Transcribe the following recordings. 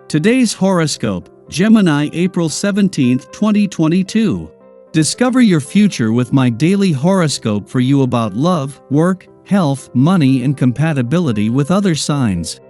Today's horoscope, Gemini April 17, 2022. Discover your future with my daily horoscope for you about love, work, health, money, and compatibility with other signs.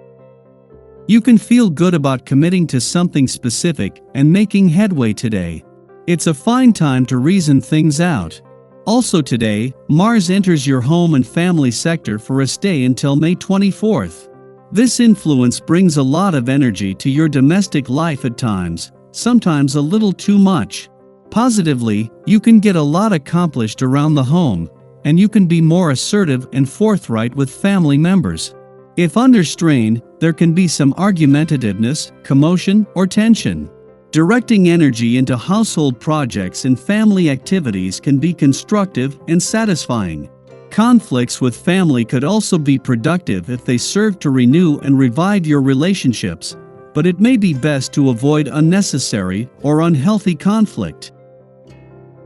You can feel good about committing to something specific and making headway today. It's a fine time to reason things out. Also today, Mars enters your home and family sector for a stay until May 24th. This influence brings a lot of energy to your domestic life at times, sometimes a little too much. Positively, you can get a lot accomplished around the home, and you can be more assertive and forthright with family members. If under strain, there can be some argumentativeness, commotion, or tension. Directing energy into household projects and family activities can be constructive and satisfying. Conflicts with family could also be productive if they serve to renew and revive your relationships, but it may be best to avoid unnecessary or unhealthy conflict.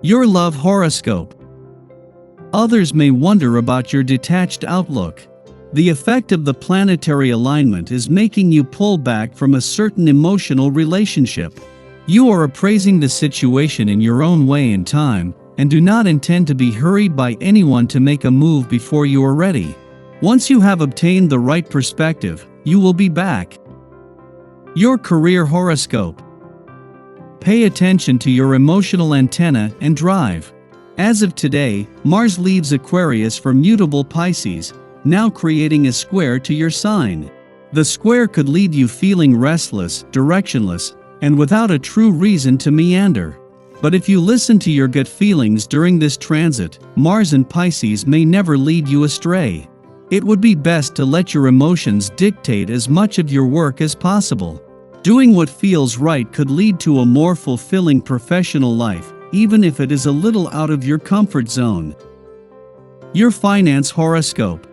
Your love horoscope. Others may wonder about your detached outlook. The effect of the planetary alignment is making you pull back from a certain emotional relationship. You are appraising the situation in your own way and time, and do not intend to be hurried by anyone to make a move before you are ready. Once you have obtained the right perspective, you will be back. Your career horoscope. Pay attention to your emotional antenna and drive. As of today, Mars leaves Aquarius for mutable Pisces, now creating a square to your sign. The square could leave you feeling restless, directionless, and without a true reason to meander. But if you listen to your gut feelings during this transit, Mars and Pisces may never lead you astray. It would be best to let your emotions dictate as much of your work as possible. Doing what feels right could lead to a more fulfilling professional life, even if it is a little out of your comfort zone. Your finance horoscope.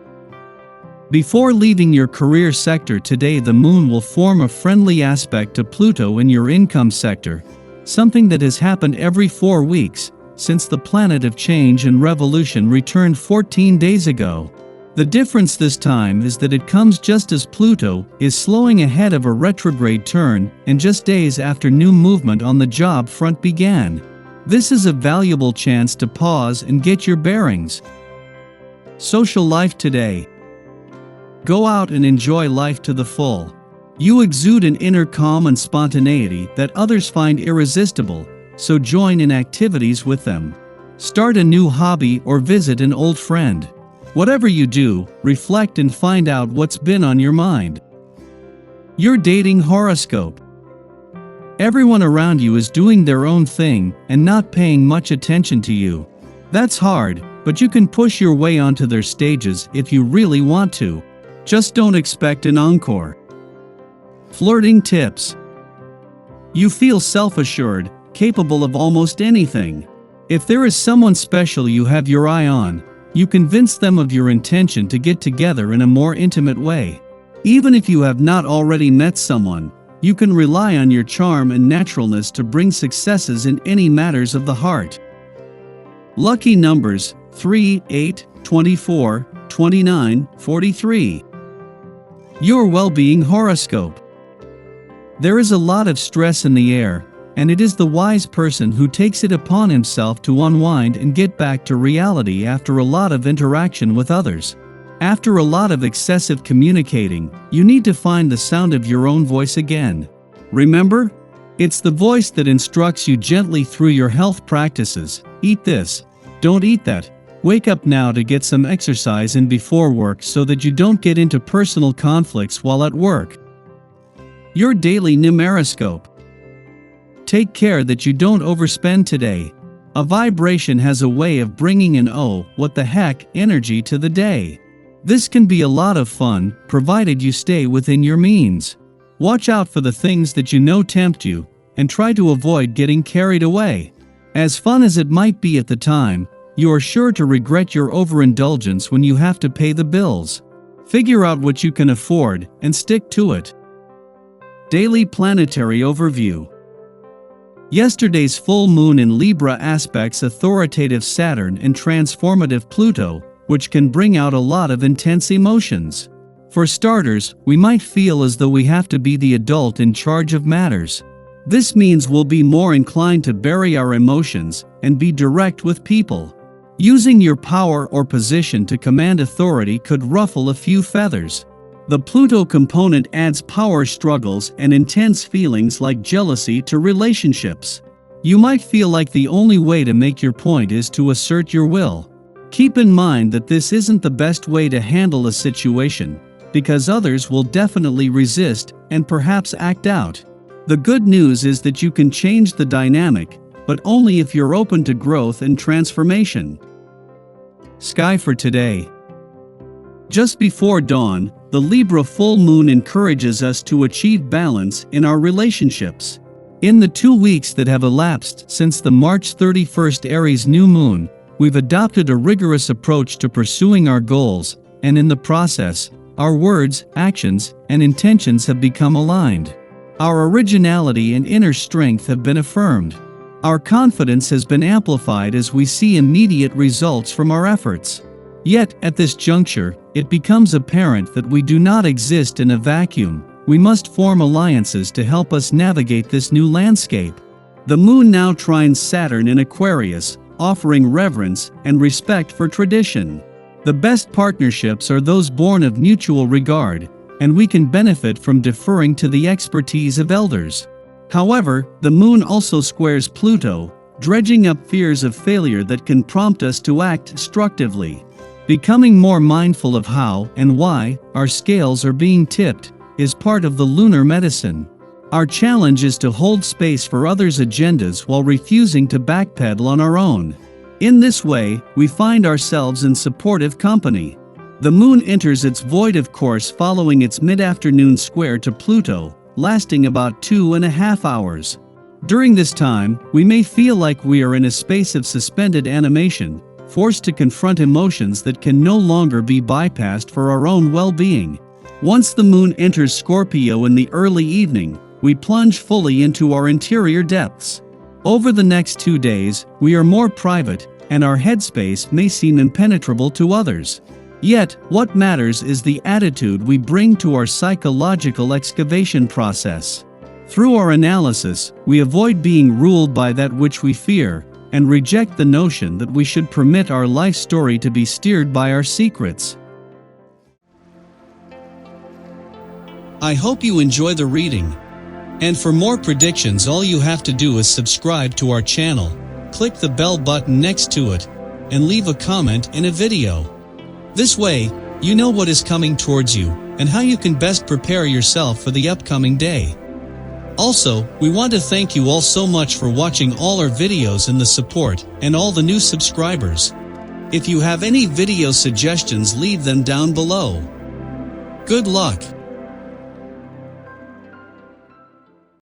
Before leaving your career sector today, the moon will form a friendly aspect to Pluto in your income sector, something that has happened every 4 weeks, since the planet of change and revolution returned 14 days ago. The difference this time is that it comes just as Pluto is slowing ahead of a retrograde turn and just days after new movement on the job front began. This is a valuable chance to pause and get your bearings. Social life today. Go out and enjoy life to the full. You exude an inner calm and spontaneity that others find irresistible, so join in activities with them. Start a new hobby or visit an old friend. Whatever you do, reflect and find out what's been on your mind. Your dating horoscope. Everyone around you is doing their own thing and not paying much attention to you. That's hard, but you can push your way onto their stages if you really want to. Just don't expect an encore. Flirting tips. You feel self-assured, capable of almost anything. If there is someone special you have your eye on, you convince them of your intention to get together in a more intimate way. Even if you have not already met someone, you can rely on your charm and naturalness to bring successes in any matters of the heart. Lucky numbers 3, 8, 24, 29, 43. Your well-being horoscope. There is a lot of stress in the air, and it is the wise person who takes it upon himself to unwind and get back to reality after a lot of interaction with others. After a lot of excessive communicating, you need to find the sound of your own voice again. Remember? It's the voice that instructs you gently through your health practices. Eat this. Don't eat that. Wake up now to get some exercise in before work so that you don't get into personal conflicts while at work. Your daily numeroscope. Take care that you don't overspend today. A vibration has a way of bringing an "oh, what the heck" energy to the day. This can be a lot of fun, provided you stay within your means. Watch out for the things that you know tempt you, and try to avoid getting carried away. As fun as it might be at the time, you are sure to regret your overindulgence when you have to pay the bills. Figure out what you can afford, and stick to it. Daily Planetary Overview. Yesterday's full moon in Libra aspects authoritative Saturn and transformative Pluto, which can bring out a lot of intense emotions. For starters, we might feel as though we have to be the adult in charge of matters. This means we'll be more inclined to bury our emotions and be direct with people. Using your power or position to command authority could ruffle a few feathers. The Pluto component adds power struggles and intense feelings like jealousy to relationships. You might feel like the only way to make your point is to assert your will. Keep in mind that this isn't the best way to handle a situation, because others will definitely resist and perhaps act out. The good news is that you can change the dynamic, but only if you're open to growth and transformation. Sky for today. Just before dawn, the Libra full moon encourages us to achieve balance in our relationships. In the 2 weeks that have elapsed since the March 31st Aries new moon, we've adopted a rigorous approach to pursuing our goals, and in the process, our words, actions, and intentions have become aligned. Our originality and inner strength have been affirmed. Our confidence has been amplified as we see immediate results from our efforts. Yet, at this juncture, it becomes apparent that we do not exist in a vacuum. We must form alliances to help us navigate this new landscape. The moon now trines Saturn in Aquarius, offering reverence and respect for tradition. The best partnerships are those born of mutual regard, and we can benefit from deferring to the expertise of elders. However, the moon also squares Pluto, dredging up fears of failure that can prompt us to act destructively. Becoming more mindful of how and why our scales are being tipped is part of the lunar medicine. Our challenge is to hold space for others' agendas while refusing to backpedal on our own. In this way, we find ourselves in supportive company. The moon enters its voidal course following its mid-afternoon square to Pluto, lasting about 2.5 hours. During this time, we may feel like we are in a space of suspended animation, forced to confront emotions that can no longer be bypassed for our own well-being. Once the moon enters Scorpio in the early evening, we plunge fully into our interior depths. Over the next 2 days, we are more private, and our headspace may seem impenetrable to others. Yet, what matters is the attitude we bring to our psychological excavation process. Through our analysis, we avoid being ruled by that which we fear, and reject the notion that we should permit our life story to be steered by our secrets. I hope you enjoy the reading. And for more predictions, all you have to do is subscribe to our channel, click the bell button next to it, and leave a comment in a video. This way, you know what is coming towards you, and how you can best prepare yourself for the upcoming day. Also, we want to thank you all so much for watching all our videos and the support, and all the new subscribers. If you have any video suggestions, leave them down below. Good luck!